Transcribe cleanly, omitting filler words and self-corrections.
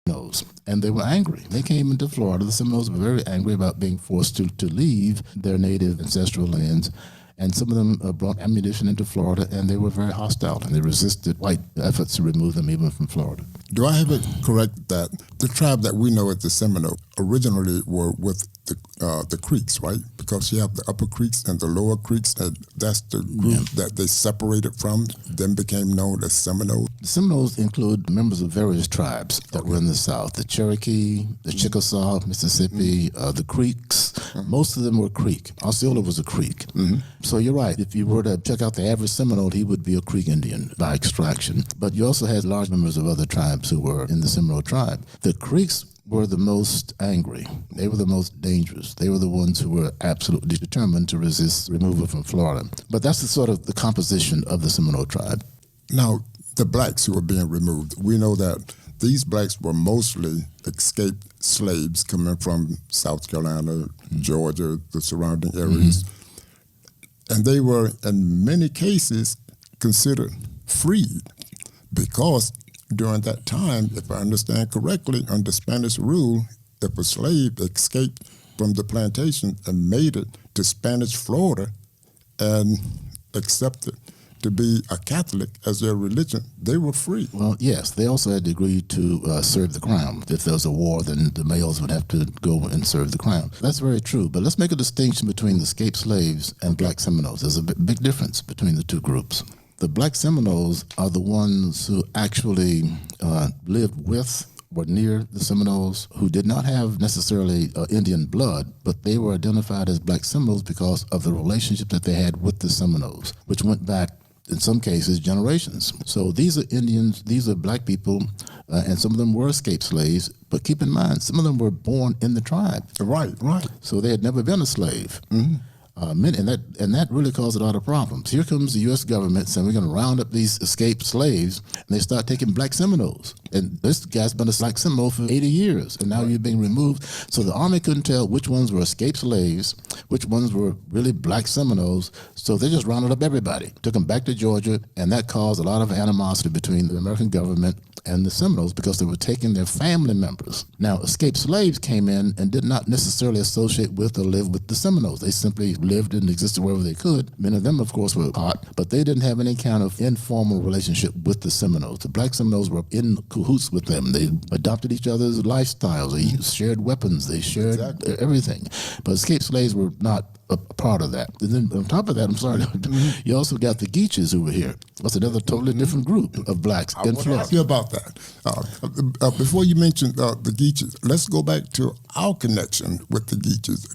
Seminoles, and they were angry. They came into Florida. The Seminoles were very angry about being forced to leave their native ancestral lands. And some of them brought ammunition into Florida, and they were very hostile, and they resisted white efforts to remove them even from Florida. Do I have it correct that the tribe that we know as the Seminole originally were with the Creeks, right? Because you have the Upper Creeks and the Lower Creeks, and that's the group that they separated from, then became known as Seminoles. The Seminoles include members of various tribes that were in the South: the Cherokee, the Chickasaw, Mississippi, the Creeks. Most of them were Creek. Osceola was a Creek. So you're right. If you were to check out the average Seminole, he would be a Creek Indian by extraction. But you also had large members of other tribes who were in the Seminole tribe. The Creeks were the most angry. They were the most dangerous. They were the ones who were absolutely determined to resist removal from Florida. But that's the sort of the composition of the Seminole tribe. Now, the blacks who were being removed, we know that these blacks were mostly escaped slaves coming from South Carolina, Georgia, the surrounding areas. And they were, in many cases, considered freed because during that time, if I understand correctly, under Spanish rule, if a slave escaped from the plantation and made it to Spanish Florida and accepted to be a Catholic as their religion, they were free. Well, yes, they also had to agree to serve the crown. If there was a war, then the males would have to go and serve the crown. That's very true, but let's make a distinction between the escaped slaves and black Seminoles. There's a big difference between the two groups. The black Seminoles are the ones who actually lived with or near the Seminoles, who did not have necessarily Indian blood, but they were identified as black Seminoles because of the relationship that they had with the Seminoles, which went back, in some cases, generations. So these are Indians, these are black people, and some of them were escaped slaves, but keep in mind, some of them were born in the tribe. Right. So they had never been a slave. And that really caused a lot of problems. Here comes the U.S. government saying we're going to round up these escaped slaves, and they start taking black Seminoles. And this guy's been a black Seminole for 80 years, and now you're being removed. So the Army couldn't tell which ones were escaped slaves, which ones were really black Seminoles. So they just rounded up everybody, took them back to Georgia, and that caused a lot of animosity between the American government and the Seminoles because they were taking their family members. Now, escaped slaves came in and did not necessarily associate with or live with the Seminoles. They simply lived and existed wherever they could. Many of them, of course, were hot, but they didn't have any kind of informal relationship with the Seminoles. The black Seminoles were in cahoots with them. They adopted each other's lifestyles. They shared weapons. They shared everything. But escaped slaves were not a part of that. And then on top of that, I'm sorry, you also got the Geeches who were here. That's another totally different group of blacks in Florida. I want to ask you about that. Before you mention the Geeches, let's go back to our connection with the Geeches.